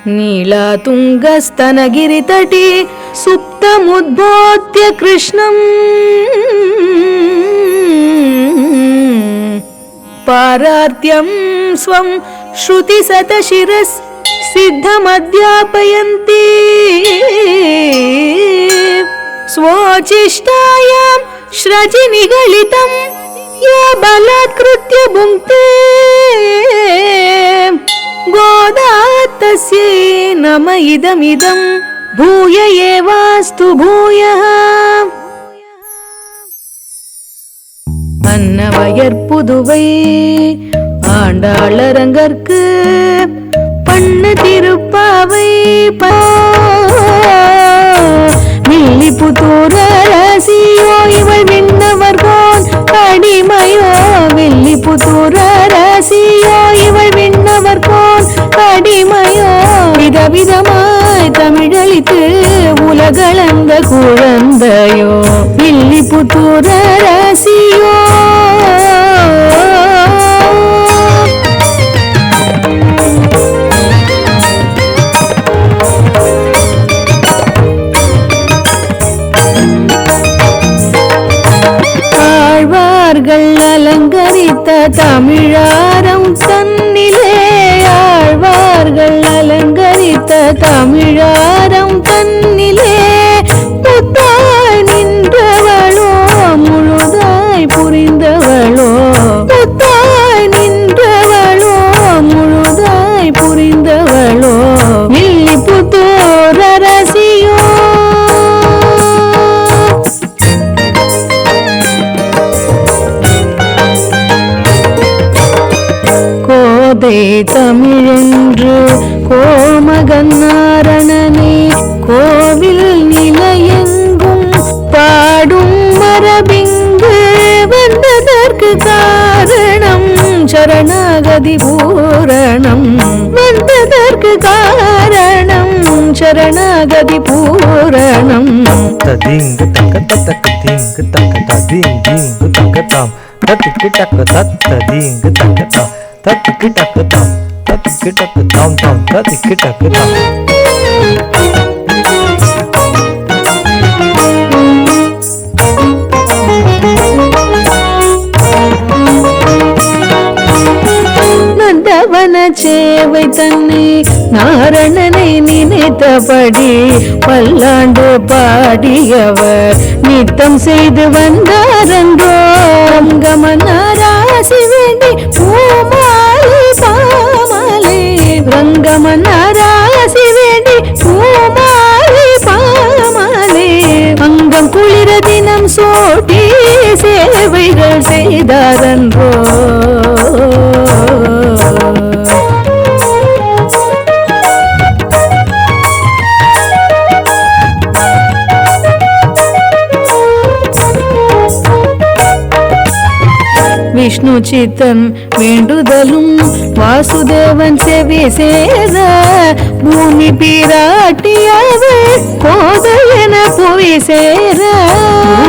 नीलातुङ्गस्तनगिरितटे सुप्तमुद्बोध्य कृष्णम् पारार्त्यं स्वं श्रुतिसतशिरस् सिद्धमध्यापयन्ति स्वोचिष्टायां श्रजि निगलितं या बलात्कृत्य भुङ्क्ते गोदात्तस्यै नम इदमिदं भूय एवास्तु भूयः. அன்னவயற் புதுவை ஆண்டாளரங்கற்கு பண்ண திருப்பாவை வில்லிபுத்தூர் அரசியோ இவள் விண்ணவர்கோன் அடிமையோ வில்லிபுத்தூர் அரசியோ இவள் விண்ணவர்கோன் அடிமையோ விதவிதமாய் தமிழளித்து உலகளந்த குழந்தையோ வில்லிபுத்தூர் அரசியோ. அலங்கரித்த தமிழாரம் தன்னிலே ஆழ்வார்கள் அலங்கரித்த தமிழாரம் தன்னிலே முத்தாய் நின்றவளோ முழுதாய் புரிந்தவளோ முத்தாய் நின்றவளோ முழுதாய் புரிந்தவளோ வில்லிபுத்தூர் அரசியோ. தமிழென்று கோமகன்னாரணனே கோவில் நிலையெங்கும் பாடும் மரபிங்கு வந்ததற்கு காரணம் சரணாகதி பூரணம் வந்ததற்கு காரணம் சரணாகதி பூரணம். ததிங்கு தக்க தக்க திங்கு தக்க ததிங்கு தக்க தாம் தத்திக்கு தக்க தத்ததிங்கு தக்க தாம் தத்திக்கு டக்கு தாம் தத்திக்கு டக்கு தாம் தாம் தத்திக்கு டக்கு தாம். நந்தவன சேவை தன்னை நாரணனை நினைத்தபடி பல்லாண்டு பாடியவர் நித்தம் செய்து வந்தாரன்றோ ரங்கமன்னாராசி வேண்டி பூமாலை பாமாலை ரங்கமன்னாராசி வேண்டி பூமாலை பாமாலை அங்கம் குளிர தினம் சோட்டி சேவைகள் செய்தாரன்றோ. விஷ்ணு சித்தன் வேண்டுதலும் வாசுதேவன் செவி சேர பூமி பிராட்டியவள் கோதையன புவி சேர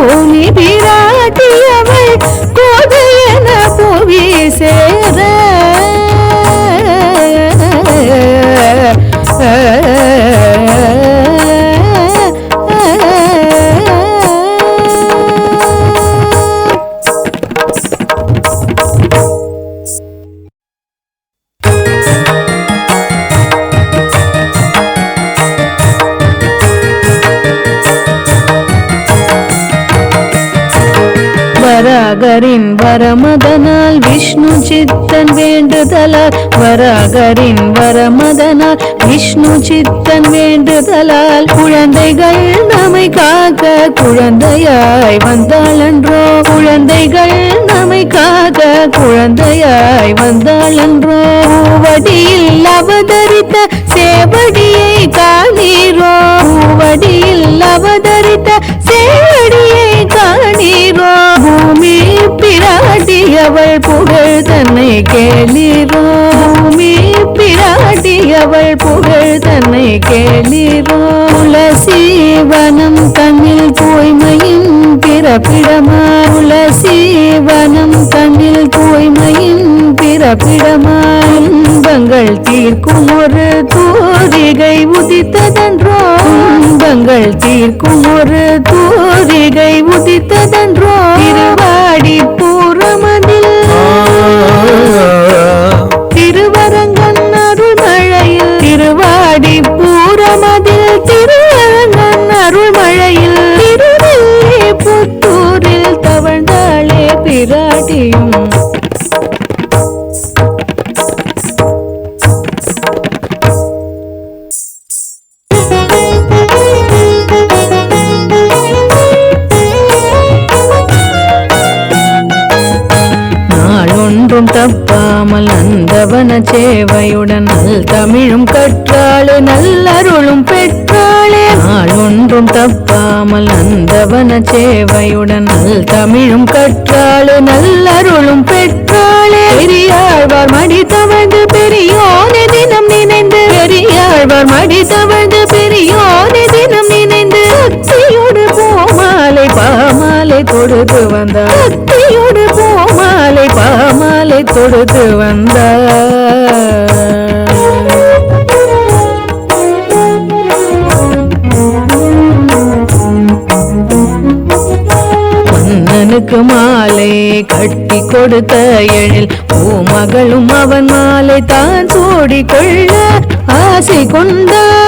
பூமி பிராட்டியவள் கோதையன புவி சேர வராகரின் வரமதனால் விஷ்ணு சித்தன் வேண்டுதலால் வராகரின் வரமதனால் விஷ்ணு சித்தன் வேண்டுதலால் குழந்தைகள் நம்மை காக்க குழந்தையாய் வந்தாளன்றோ குழந்தைகள் நம்மை காக்க குழந்தையாய் வந்தாளன்றோ. பூவடியில் அவதரித்த சேவடியை காணீரோ பூவடியில் அவதரித்த சேவடியை காணீரோ பூமி பிராட்டியவள் புகழ் தன்னை கேளீரோ பூமி பிராட்டியவள் புகழ் தன்னை கேளீரோ. துளசீவனம் தன்னில் தூய்மையின் பிறப்பிடமா துளசீவனம் தன்னில் தூய்மையின் பிறப்பிடமா இன்பங்கள் தீர்க்கும் ஒரு தூய தூரிகை உதித்ததன்றோ துன்பங்கள் தீர்க்கும் ஒரு தூரிகை உதித்ததன்றோ திருவாடி பூரமதில் திருவரங்கன் அருள்மழையில் திருவாடி பூரமதில் திருவரங்கன் அருள்மழையில் திருவெள்ளி புத்தூரில் தவழ்ந்தாளே பிராட்டியும் நாளொன்றும் தப்பாமல் நந்தவன சேவையுடன் நல் தமிழும் கற்றாளே நல்லருளும் பெற்றாளே நாளொன்றும் தப்பாமல் நந்தவன சேவையுடன் நல் தமிழும் கற்றாளே நல்லருளும் பெற்றாளே பெரியாழ்வார் மடி தவழ்ந்து பெரியோனே தினம் நினைந்து பெரியாழ்வார் மடி தவழ்ந்து பெரியோனே தினம் நினைந்து பக்தியோடு பூமாலை பாமாலை தொடுத்து வந்தார் பக்தியோடு பூமாலை பாமாலை தொடுத்து வந்தார் மன்னனுக்கு மாலை கட்டி கொடுத்த எழில் பூமகளும் அவன் மாலை தான் சூடி கொள்ள ஆசை கொண்டாள்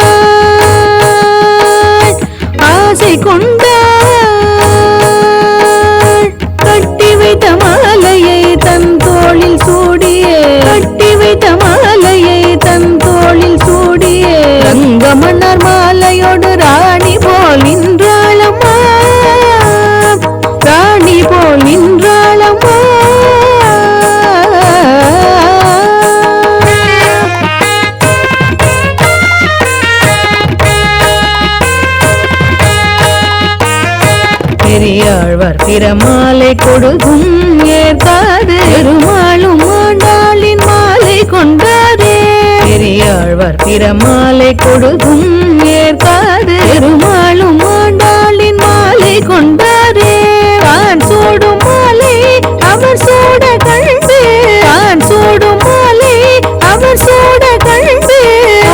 ஆசை கொண்டாள் கட்டி வைத்த மாலையை தன் தோளில் சூடியே கட்டி வைத்த மாலையை தன் தோளில் சூடியே ரங்க மன்னர் மாலையோடு ராணி போல் நின்றாளம்மா ராணி போல் நின்றாளம்மா பெரியாழ்வார் பிரமாலை கொடுக்கும் ஏற்காது பெருமாளும் ஆண்டாளின் மாலை கொண்டாரே பெரியாழ்வார் பிரமாலை கொடுக்கும் ஏற்காது பெருமாளும் ஆண்டாளின் மாலை கொண்டாரே தான் சூடும் மாலை அவர் சூட கண்டு தான் சூடும் மாலை அவர் சூட கண்டு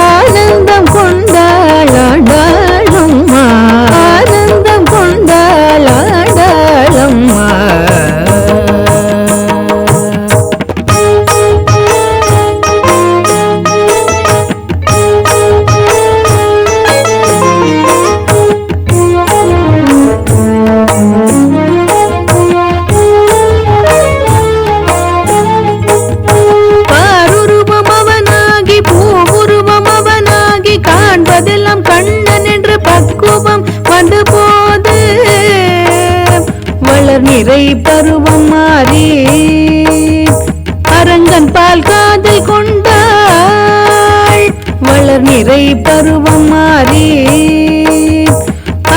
ஆனந்தம் கொண்டாள் ஆண்டாளம்மா ஆனந்தம் கொண்டாள் ஆண்டாளம்மா காண்பதெல்லாம் கண்ணன் என்று பக்குவம் வந்த போது வளர் நிறை பருவம் மாறி அரங்கன் பால் காதல் கொண்டாள் வளர் நிறை பருவம் மாறி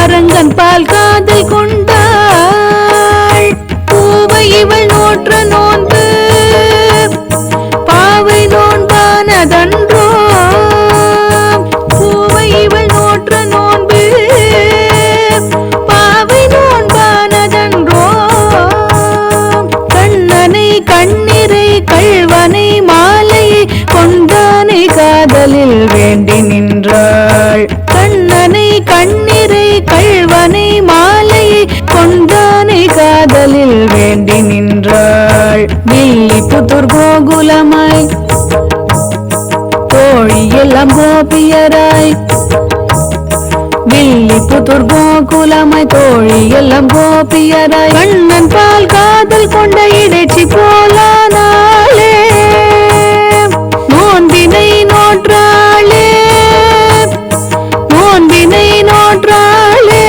அரங்கன் பால் காதல் கொண்டாள் பூவை இவள் நோற்ற நோன்பு பாவை நோன்பானதன்றோ இவள் நோற்ற நோன்பு பாவை நோன்பானதன்றோ கண்ணனை கண்ணிரை கள்வனை மாலையை கொண்டானை காதலில் வேண்டி நின்றாள் கண்ணனை கண்ணிரை கள்வனை மாலையை கொண்டானை காதலில் வேண்டி நின்றாள் வில்லிபுத்தூர் கோகுலமாய் தோழியெல்லாம் கோபியராய் வில்லிபுத்தூர் கோகுலமாய் தோழியெல்லாம் கோபியராய் கண்ணன் பால் காதல் கொண்ட இடைச்சி போலானாளே நோன்பினை நோற்றாளே நோன்பினை நோற்றாளே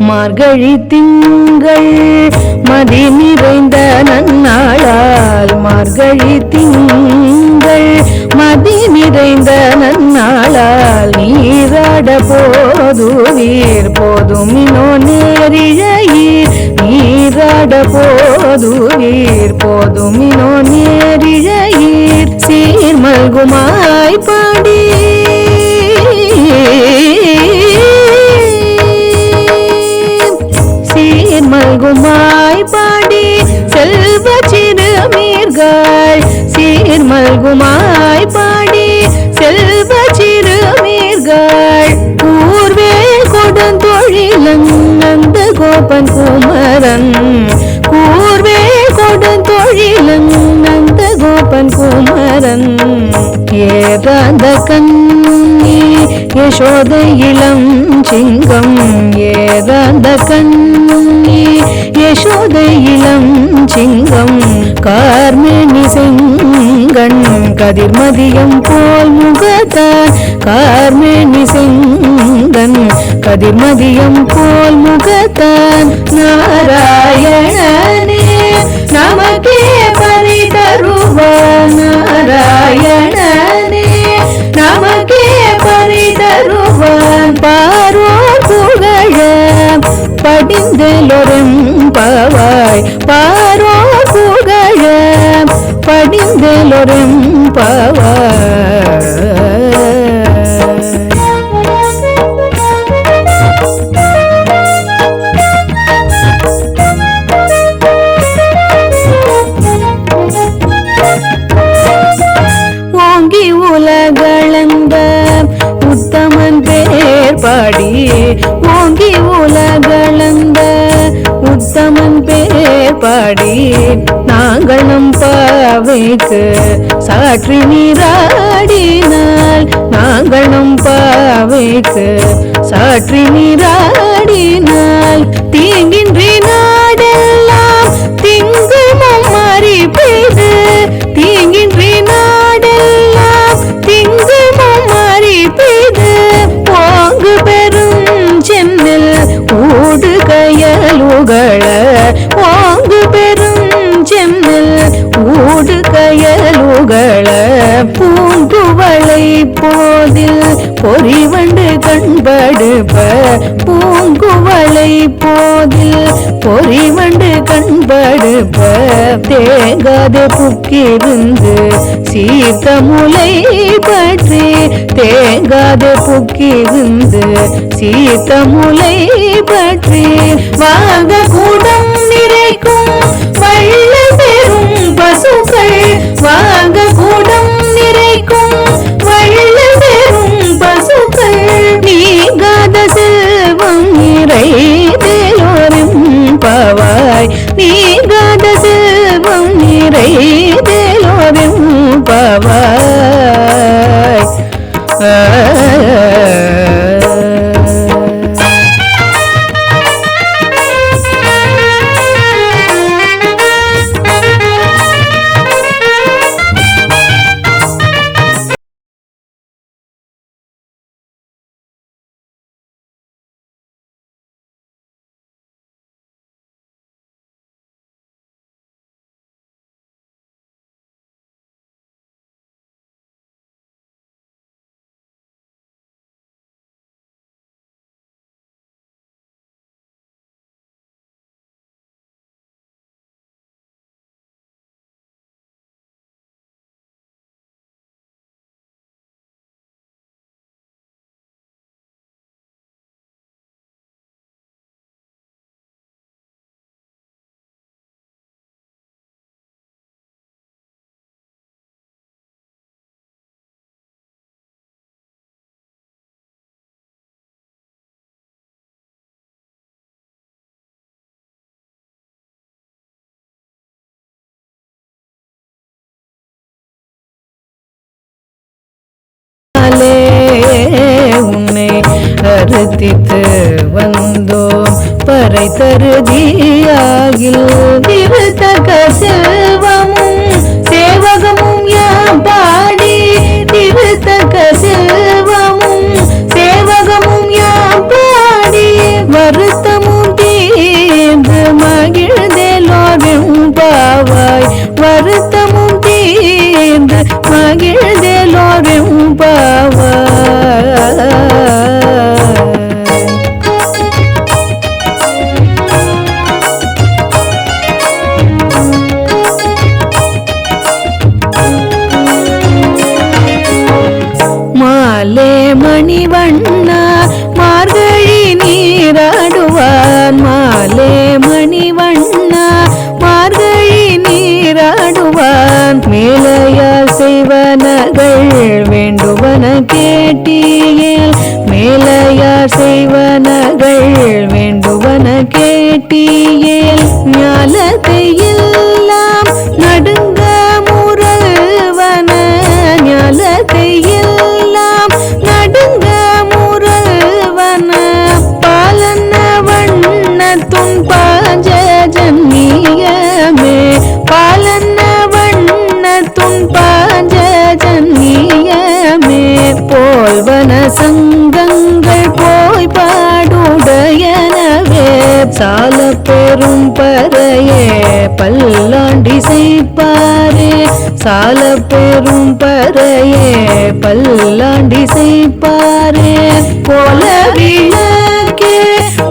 மார்கழி திங்கள் மதி நிறைந்த நன்னாளால் மார்கழி திங்கள் மதி நிறைந்த நன்னாளால் நீராட போதுவீர் போதுமினோ நேரிழையீர் நீராட போதுவீர் போதும் செல்லுமினோ நேரிழையீர் சீர்மல்குமாய் பாடி சீர்மல்குமாய் பாடி செல்வ சிறுமீர்கள் சீர்மல்குமாய் பாடி செல்வ சிறுமீர்கள் கூர்வே கொடுந்தொழிலன் நந்த கோபன் குமரன் கூர்வே கொடுந்தொழிலன் நந்த கோபன் குமரன் ஏறாத கண்ணி யசோத இளம் சிங்கம் ஏறாத கண்ணி யசோத இளம் சிங்கம் கார்மேனி செங்கண் கதிர்மதியம் போல் முகத்தான் கார்மேனி செங்கண் கதிர்மதியம் போல் முகத்தான் நாராயணனே நமக்கே பரி தருவான் நாராயணனே நமக்கே பரி தருவான் பாரோர் புகழ படிந்தெல்லோரும் பவாய் பாரோர் புகழ படிந்தெல்லோரும் பவாய் ஓங்கி உலகளந்த உத்தமன் பேர் பாடி ஓங்கி உலகளந்த உத்தமன் பேர் பாடி நாங்கள் நம் பாவைக்கு சாற்றி நீராடினால் நாங்கள் நம் பாவைக்கு சாற்றி நீராடினால் தீங்கின்றி நாடெல்லாம் திங்கள் மம்மாறி பெய்து தீங்கின்றி நாடெல்லாம் திங்கள் மம்மாறி பெய்து ஓங்கு பெரும் சென்னில் ஊடு கயலுகள ஓங்கு பெரும் சென்னில் ஊடு கயலுகள பூங்குவளை போதில் பொறிவண்டு கண்படுப்ப பூங்குவளை போதில் பொறிவண்டு கண்படுப்ப தேங்காத புக்கிருந்து சீர்த்த முலை பற்றி தேங்காத புக்கிருந்து சீர்த்த முலை பற்றி வாங்க கூடம் நிறைக்கும் வள்ள பெரும் பசுக்கள் வாங்க கூடம் நிறைக்கும் வள்ள பெரும் பசுக்கள் நீங்காத செல்வம் நிறைதேலோரும் பவாய் நீங்காத செல்வம் நிறைதேலோரும் பவாய் உன்னை அறுத்தித்து வந்தோம் பறை தருதியாகில் திருத்தக்க செல்வமும் சேவகமும் யாம் பாடி திருத்தக்க செல்வமும் சேவகமும் யாம் பாடி வருத்தமும் தீர்ந்து மகிழ்ந்தெல்லோரும் பாவாய் வருத்தமும் தீர்ந்து மகிழ்ந்தெல்லோரும் பாவாய் மணிவண்ணா மார்கழி நீராடுவான் மாலே மணிவண்ணா மார்கழி நீராடுவான் மேலையார் செய்வனகள் வேண்டுவன கேட்டியேல் மேலையார் செய்வனகள் வேண்டுவன கேட்டியேல் ஞாலத்தை எல்லாம் நடுங்க முரல்வன ஞாலத்தை எல்லாம் நடுங்க முரல்வன பாலன வண்ணத்துன் பாஞ்ச ஜன்னியமே பாலன வண்ணத்துன் பாஞ்ச ஜன்னியமே போல்வன சங்கங்கள் போய் பாடுடையனவே சால பெரும் பறையே பல்லாண்டி செய்ப்பாரே சால பெரும் பறையே பல்லாண்டி செய்ப்பாரே கோல விளக்கே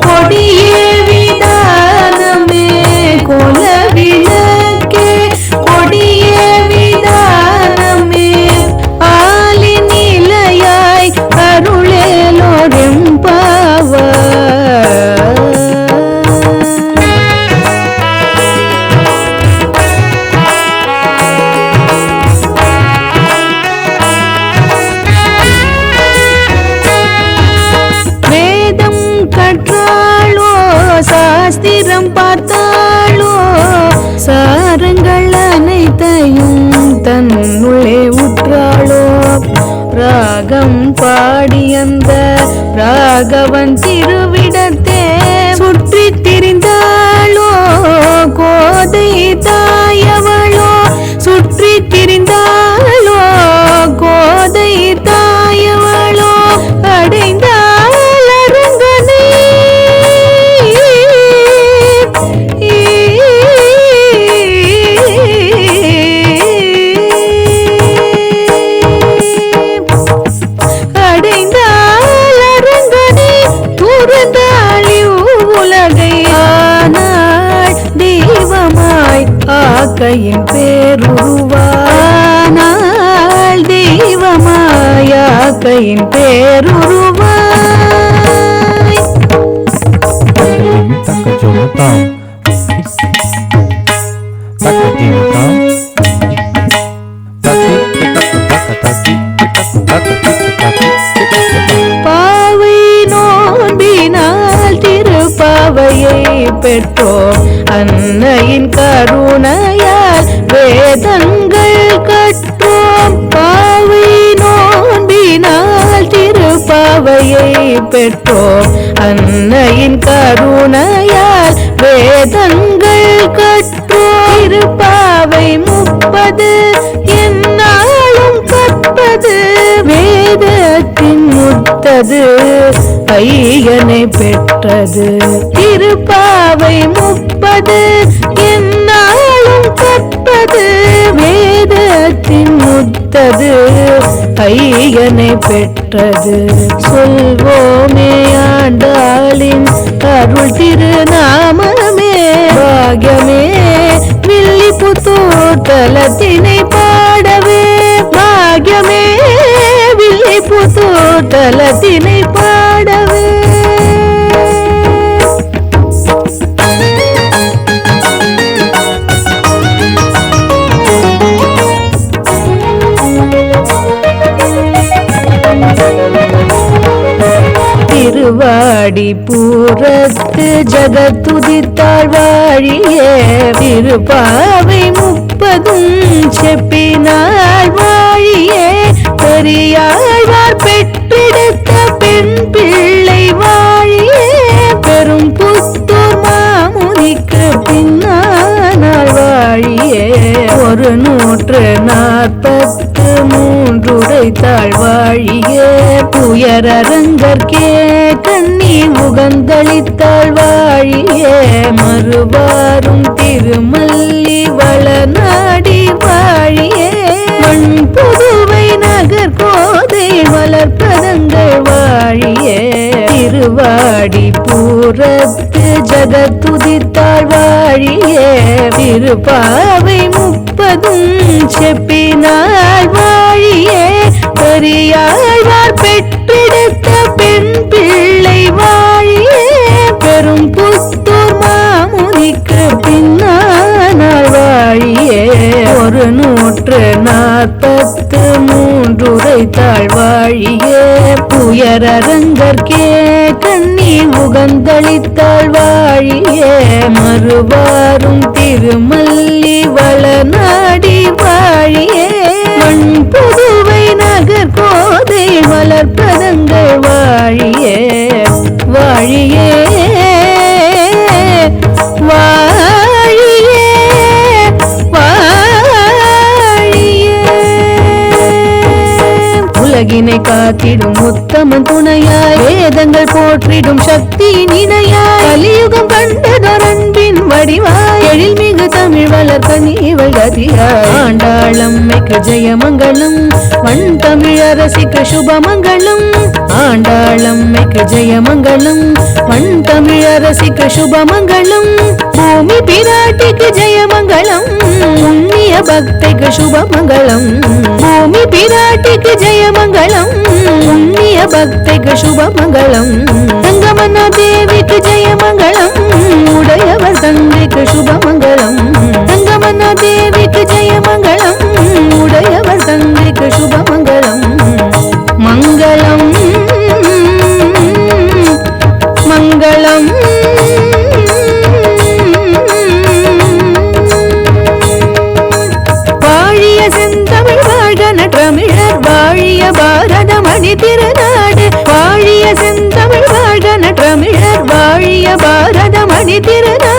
கொடியே விதானமே கோல விளக்கே கொடியே விதானமே ஆலி நிலையாய் அருளேலோரெம்பாவா சாஸ்திரம் பார்த்தாளோ சாரங்கள் அனைத்தையும் தன்னுள்ளே உற்றாளோ ராகம் பாடி அந்த ராகவன் திருவிடத்தே சுற்றி திரிந்தாளோ கோதை தாயவளோ சுற்றி திரிந்தாளோ கோதை தாயவளோ அடைந்தாள் அரங்கனை ஆக்கையின் பேருருவானாள் தெய்வமாய் ஆக்கையின் பேருருவாய் தக்க ஜோத்தாம் தக்க தீனத்தாம் பாவை நோன்பினால் திருப்பாவையை பெற்றோம் அன்னையின் கருணையால் வேதங்கள் கற்றோம் பாவை நோன்பினால் திருப்பாவையை பெற்றோம் அன்னையின் கருணையால் வேதங்கள் கற்றோம் திருப்பாவை 30 என்னாலும் கற்பது வேதத்தின் முத்தது ஐயனை பெற்றது திருப்பாவை 30 என்னாலும் கற்பது வேதத்தின் முத்தது ஐயனை பெற்றது சொல்வோமே ஆண்டாளின் அருள் திருநாமமே பாக்யமே வில்லிபுத்தூர் தலத்தினை பாடவே பாக்யமே வில்லிபுத்தூர் தலத்தினை பாடவே திருவாடி பூரத்து ஜகத்துதித்தாள் வாழியே திருப்பாவை 30 செப்பினாள் வாழியே பெரியாழ்வார் பெற்றெடுத்த பெண் பிள்ளை வாழியே பெரும் புத்தூர் மாமுனிக்கு பின்னானாள் வாழியே 143 உடைத்தாள் வாழியே துயரங்கற்கே கண்ணீர் உகந்தளித்தாள் வாழியே மறுவாரும் திருமல்லி வளநாடி வாழியே மண் புதுவை நகர் கோதை வளர்ப்பதங்கள் வாழியே திருவாடி பூரத்து ஜகத்துதித்தாள் வாழியே திருப்பாவை 30 செப்பினாள் வாழியே பெரியாழ்வார் பெற்றெடுத்த பெண் பிள்ளை வாழியே பெரும் புத்தூர் மாமுனிக்கு பின்னானால் வாழியே 143 உரைத்தாள் வாழியே துயரங்கற்கே கண்ணி உகந்தளித்தாள் வாழியே மறுவாரும் திருமல்லி வளநாடி வாழியே மண் புதுவை நகர் கோதை மலர்பதங்கள் வாழியே வாழியே வாழியே வாழியே உலகினை காத்திடும் உத்தமன் துணையாய் வேதங்கள் போற்றிடும் சக்தியின் இணையாய் கலியுகம் கண்டதோர் அன்பின் வடிவாய் எழில் மிகு தமிழ் வளர்க்கணிவள் கதியாய் ஆண்டாளம்மைக்கு ஜெயமங்கலம் மண் தமிழரசிக்கு சுபமங்கலம் ஆண்டாளம்மைக்கு ஜெயமங்கலம் மண் தமிழரசிக்கு சுபமங்கலம் பூமி பிராட்டிக்கு ஜெயமங்கலம் புண்ணிய பக்திக்கு சுபமங்கலம் பூமி பிராட்டிக்கு ஜெயமங்கலம் புண்ணிய பக்திக்கு சுபமங்கலம் தங்கமன தேவிக்கு ஜெயமங்கலம் உடையவர் தந்தைக்கு சுபமங்கலம் தங்கமன தேவிக்கு ஜெயமங்கலம் உடையவர் தந்தைக்கு சுபமங்கலம் மங்களம் மங்களம் வாழிய செந்தமிழ் வாழ்க நற்றமிழர் வாழிய பாரத மணி திருநாடு வாழிய செந்தமிழ் வாழ்க நற்றமிழர் வாழிய பாரத மணி திருநாடு